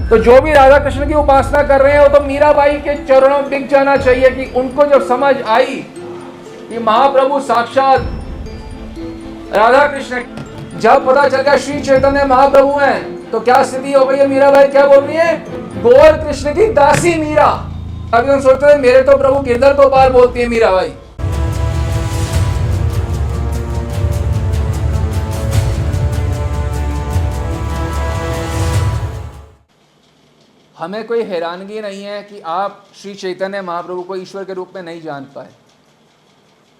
तो जो भी राधा कृष्ण की उपासना कर रहे हैं वो तो मीराबाई के चरणों में बिक जाना चाहिए कि उनको जब समझ आई कि महाप्रभु साक्षात राधा कृष्ण, जब पता चल गया श्री चैतन्य महाप्रभु हैं, तो क्या स्थिति हो गई है? मीराबाई क्या बोल रही है? गोर कृष्ण की दासी मीरा। अभी हम सोचते हैं मेरे तो प्रभु गिरधर गोपाल बोलती है मीराबाई। हमें कोई हैरानगी नहीं है कि आप श्री चैतन्य महाप्रभु को ईश्वर के रूप में नहीं जान पाए,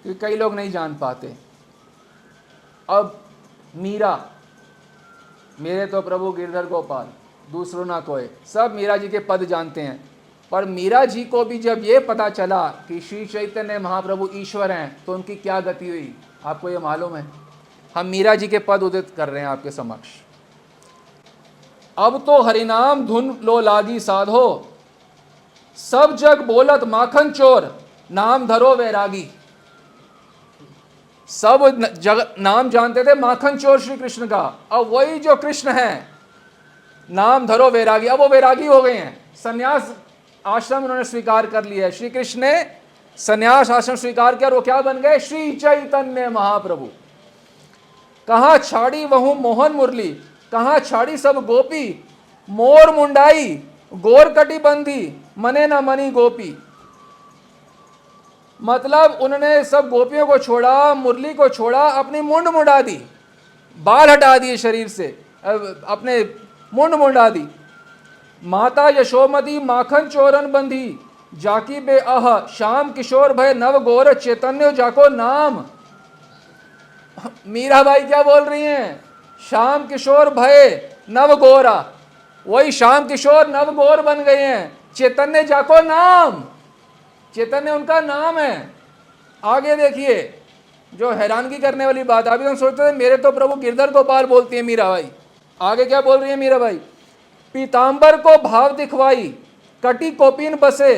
क्योंकि कई लोग नहीं जान पाते। अब मीरा, मेरे तो प्रभु गिरधर गोपाल, दूसरों ना कोई, सब मीरा जी के पद जानते हैं। पर मीरा जी को भी जब ये पता चला कि श्री चैतन्य महाप्रभु ईश्वर हैं, तो उनकी क्या गति हुई आपको ये मालूम है? हम मीरा जी के पद उदित कर रहे हैं आपके समक्ष। अब तो हरिनाम धुन लो लागी साधो, सब जग बोलत माखन चोर, नाम धरो वैरागी। सब जग नाम जानते थे माखन चोर श्री कृष्ण का, अब वही जो कृष्ण है नाम धरो वैरागी, अब वो वैरागी हो गए हैं। संन्यास आश्रम उन्होंने स्वीकार कर लिया है। श्री कृष्ण ने संन्यास आश्रम स्वीकार किया और वो क्या बन गए? श्री चैतन्य महाप्रभु। कहाँ छाड़ी वहु मोहन मुरली, कहाँ छाड़ी सब गोपी, मोर मुंडाई गोर कटी बंदी, मने न मनी गोपी। मतलब उन्होंने सब गोपियों को छोड़ा, मुरली को छोड़ा, अपनी मुंड मुंडा दी, बाल हटा दिए शरीर से, अपने मुंड मुंडा दी। माता यशोमती माखन चोरन बंधी, जाकी बे अह श्याम किशोर भय नव गोर चैतन्य जाको नाम। मीराबाई क्या बोल रही हैं? श्याम किशोर भय नव गोरा, वही श्याम किशोर नव गोर बन गए हैं। चैतन्य जाको नाम, चैतन्य उनका नाम है। आगे देखिए जो हैरानगी करने वाली बात, अभी हम सोचते थे मेरे तो प्रभु गिरधर गोपाल बोलती है मीराबाई। आगे क्या बोल रही है मीराबाई? पीतांबर को भाव दिखवाई, कटी कोपिन बसे,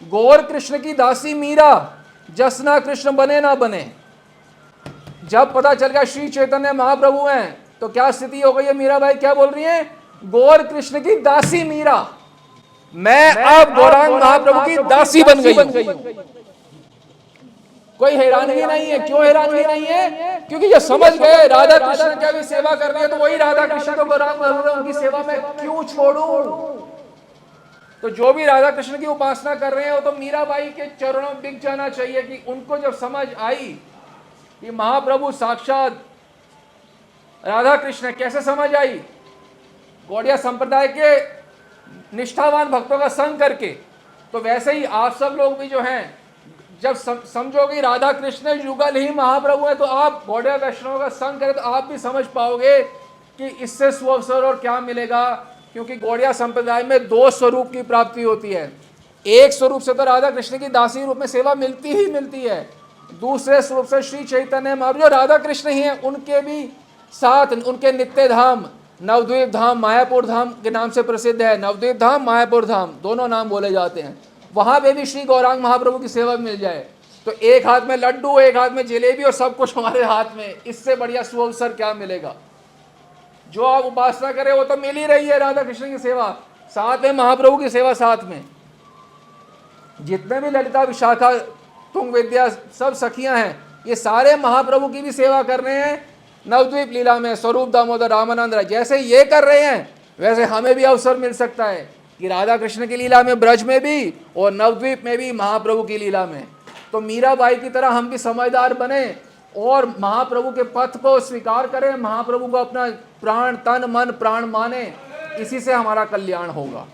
गौर कृष्ण की दासी मीरा, जसना कृष्ण बने ना बने। जब पता चल गया श्री चैतन्य महाप्रभु हैं, तो क्या स्थिति हो गई है? मीराबाई क्या बोल रही हैं? गौर कृष्ण की दासी मीरा, मैं अब गौरांग महाप्रभु की दासी बन गई। कोई हैरानगी नहीं है। क्यों हैरानगी नहीं है? क्योंकि ये समझ गए राधा कृष्ण की भी सेवा कर रही है, तो वही राधा कृष्ण को गौरांग महाप्रभु उनकी सेवा में क्यों छोड़ूं? तो जो भी राधा कृष्ण की उपासना कर रहे हैं वो तो मीराबाई के चरणों में बिक जाना चाहिए कि उनको जब समझ आई कि महाप्रभु साक्षात राधा कृष्ण, कैसे समझ आई? गौड़िया संप्रदाय के निष्ठावान भक्तों का संग करके। तो वैसे ही आप सब लोग भी जो हैं, जब समझोगे राधा कृष्ण युगल ही महाप्रभु है, तो आप गौड़िया वैष्णव का संग करें तो आप भी समझ पाओगे कि इससे स्वअवसर और क्या मिलेगा। क्योंकि गौड़िया संप्रदाय में दो स्वरूप की प्राप्ति होती है। एक स्वरूप से तो राधा कृष्ण की दासी रूप में सेवा मिलती ही मिलती है, दूसरे स्वरूप से श्री चैतन्य महाप्रभु जो राधा कृष्ण ही हैं, उनके भी साथ उनके नित्य धाम नवद्वीप धाम मायापुर धाम के नाम से प्रसिद्ध है। नवद्वीप धाम मायापुर धाम दोनों नाम बोले जाते हैं। वहाँ पे भी श्री गौरांग महाप्रभु की सेवा मिल जाए तो एक हाथ में लड्डू, एक हाथ में जलेबी और सब कुछ हमारे हाथ में, इससे बढ़िया सुअवसर क्या मिलेगा? जो आप उपासना करें वो तो मिल ही रही है, राधा कृष्ण की सेवा साथ में, महाप्रभु की सेवा साथ में। जितने भी ललिता विशाखा तुंग विद्या सब सखियां हैं, ये सारे महाप्रभु की भी सेवा कर रहे हैं नवद्वीप लीला में। स्वरूप दामोदर रामानंद राय जैसे ये कर रहे हैं, वैसे हमें भी अवसर मिल सकता है कि राधा कृष्ण की लीला में ब्रज में भी और नवद्वीप में भी महाप्रभु की लीला में। तो मीराबाई की तरह हम भी समझदार बने और महाप्रभु के पथ को स्वीकार करें, महाप्रभु को अपना प्राण तन मन प्राण माने, इसी से हमारा कल्याण होगा।